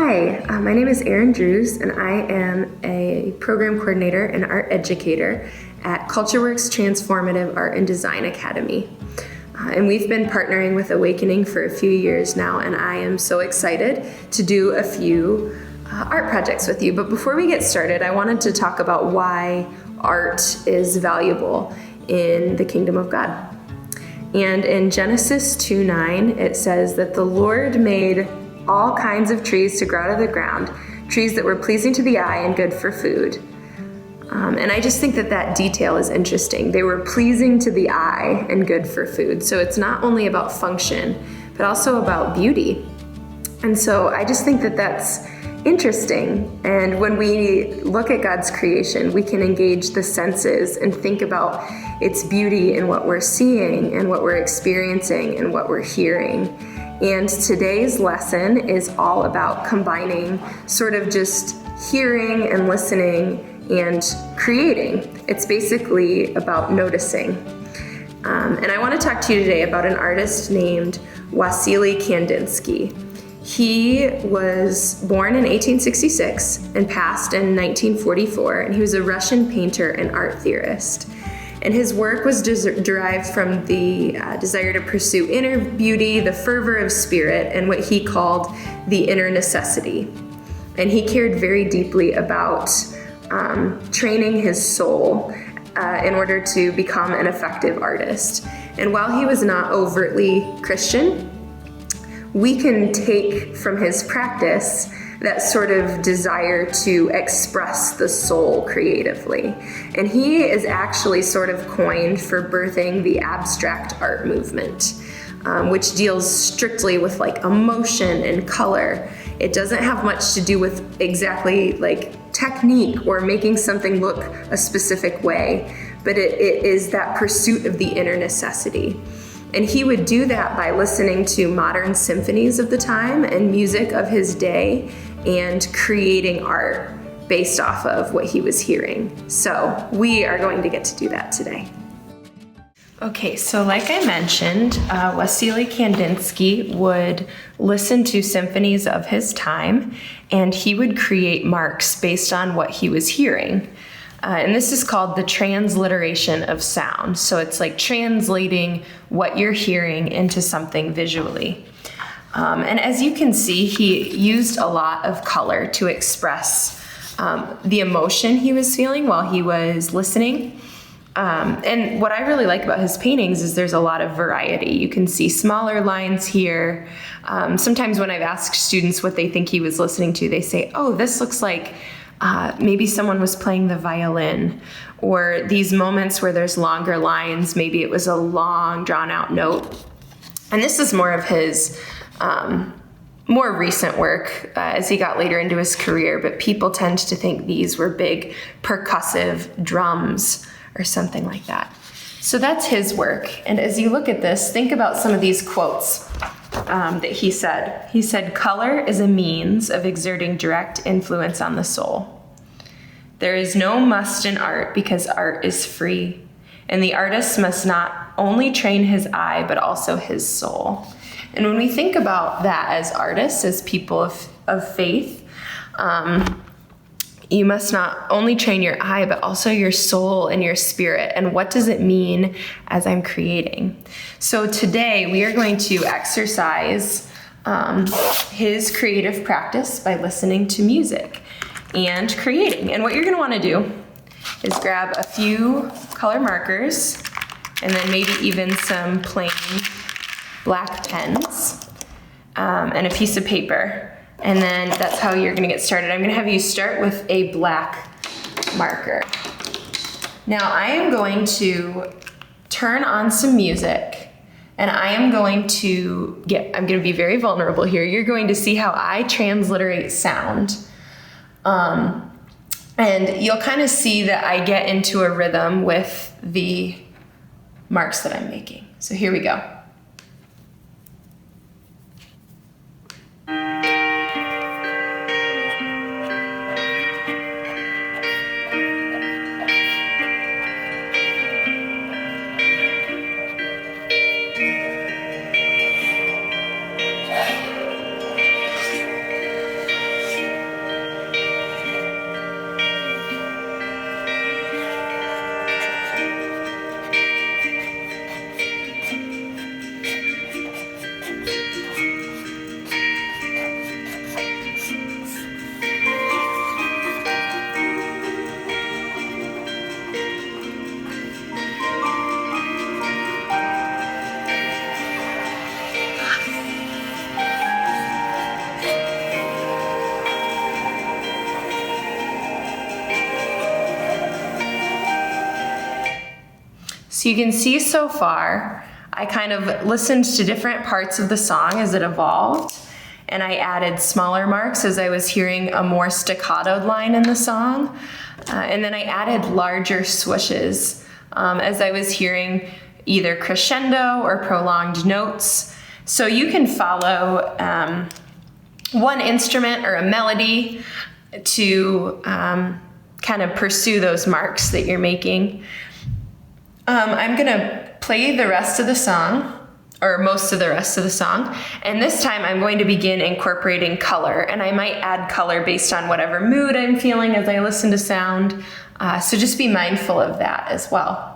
Hi, my name is Erin Drews, and I am a program coordinator and art educator at CultureWorks Transformative Art and Design Academy. And we've been partnering with Awakening for a few years now, and I am so excited to do a few art projects with you. But before we get started, I wanted to talk about why art is valuable in the kingdom of God. And in Genesis 2:9, it says that the Lord made all kinds of trees to grow out of the ground, trees that were pleasing to the eye and good for food. And I just think that that detail is interesting. They were pleasing to the eye and good for food. So it's not only about function, but also about beauty. And so I just think that that's interesting. And when we look at God's creation, we can engage the senses and think about its beauty in what we're seeing and what we're experiencing and what we're hearing. And today's lesson is all about combining sort of just hearing and listening and creating. It's basically about noticing. And I want to talk to you today about an artist named Wassily Kandinsky. He was born in 1866 and passed in 1944, and he was a Russian painter and art theorist. And his work was derived from the desire to pursue inner beauty, the fervor of spirit, and what he called the inner necessity. And he cared very deeply about training his soul in order to become an effective artist. And while he was not overtly Christian, we can take from his practice that sort of desire to express the soul creatively. And he is actually sort of coined for birthing the abstract art movement, which deals strictly with like emotion and color. It doesn't have much to do with exactly like technique or making something look a specific way, but it is that pursuit of the inner necessity. And he would do that by listening to modern symphonies of the time and music of his day and creating art based off of what he was hearing. So we are going to get to do that today. Okay, so like I mentioned, Wassily Kandinsky would listen to symphonies of his time, and he would create marks based on what he was hearing. And this is called the transliteration of sound. So it's like translating what you're hearing into something visually. And as you can see, he used a lot of color to express the emotion he was feeling while he was listening. And what I really like about his paintings is there's a lot of variety. You can see smaller lines here. Sometimes when I've asked students what they think he was listening to, they say, oh, this looks like maybe someone was playing the violin, or these moments where there's longer lines, maybe it was a long drawn out note. And this is more of his more recent work as he got later into his career, but people tend to think these were big percussive drums or something like that. So that's his work. And as you look at this, think about some of these quotes that he said. He said, "Color is a means of exerting direct influence on the soul. There is no must in art because art is free, and the artist must not only train his eye, but also his soul." And when we think about that as artists, as people of faith, you must not only train your eye, but also your soul and your spirit. And what does it mean as I'm creating? So today we are going to exercise his creative practice by listening to music and creating. And what you're going to want to do is grab a few color markers and then maybe even some plain black pens and a piece of paper. And then that's how you're going to get started. I'm going to have you start with a black marker. Now I am going to turn on some music, and I am going to I'm going to be very vulnerable here. You're going to see how I transliterate sound. And you'll kind of see that I get into a rhythm with the marks that I'm making. So here we go. So you can see so far, I kind of listened to different parts of the song as it evolved, and I added smaller marks as I was hearing a more staccato line in the song. And then I added larger swooshes as I was hearing either crescendo or prolonged notes. So you can follow one instrument or a melody to kind of pursue those marks that you're making. I'm gonna play the rest of the song, or most of the rest of the song, and this time I'm going to begin incorporating color, and I might add color based on whatever mood I'm feeling as I listen to sound, so just be mindful of that as well.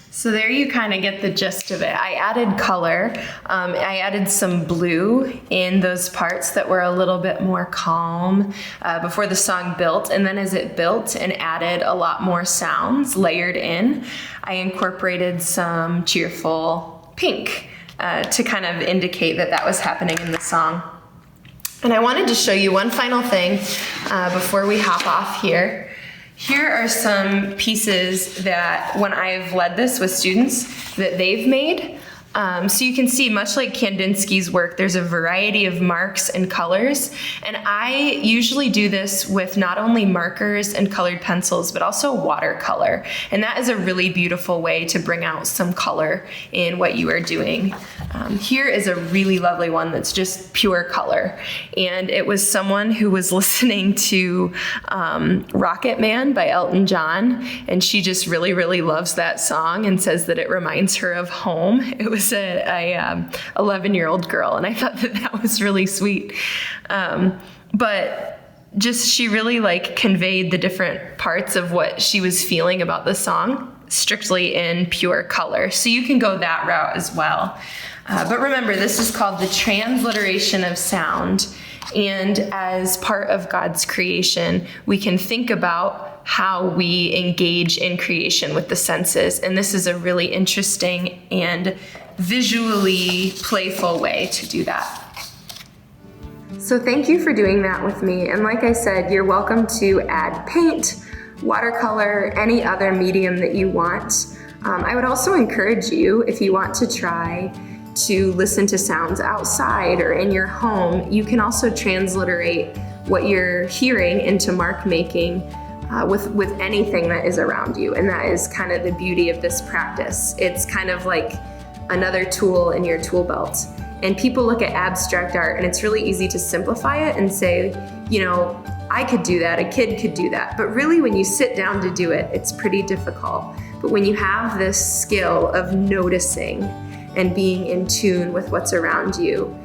So there you kind of get the gist of it. I added color. I added some blue in those parts that were a little bit more calm before the song built. And then as it built and added a lot more sounds layered in, I incorporated some cheerful pink to kind of indicate that that was happening in the song. And I wanted to show you one final thing before we hop off here. Here are some pieces that when I've led this with students that they've made. So you can see, much like Kandinsky's work, there's a variety of marks and colors. And I usually do this with not only markers and colored pencils, but also watercolor. And that is a really beautiful way to bring out some color in what you are doing. Here is a really lovely one that's just pure color. And it was someone who was listening to Rocket Man by Elton John. And she just really, really loves that song and says that it reminds her of home. It was a 11-year-old girl, and I thought that that was really sweet. But just she really conveyed the different parts of what she was feeling about the song strictly in pure color. So you can go that route as well. But remember, this is called the transliteration of sound. And as part of God's creation, we can think about how we engage in creation with the senses. And this is a really interesting and visually playful way to do that. So thank you for doing that with me. And like I said, you're welcome to add paint, watercolor, any other medium that you want. I would also encourage you, if you want to try to listen to sounds outside or in your home, you can also transliterate what you're hearing into mark making with anything that is around you. And that is kind of the beauty of this practice. It's kind of like another tool in your tool belt. And people look at abstract art and it's really easy to simplify it and say, I could do that, a kid could do that. But really when you sit down to do it, it's pretty difficult. But when you have this skill of noticing and being in tune with what's around you,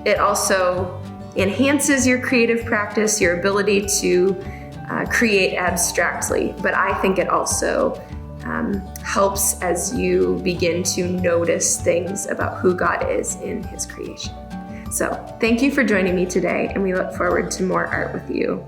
it also enhances your creative practice, your ability to create abstractly. But I think it also helps as you begin to notice things about who God is in His creation. So thank you for joining me today, and we look forward to more art with you.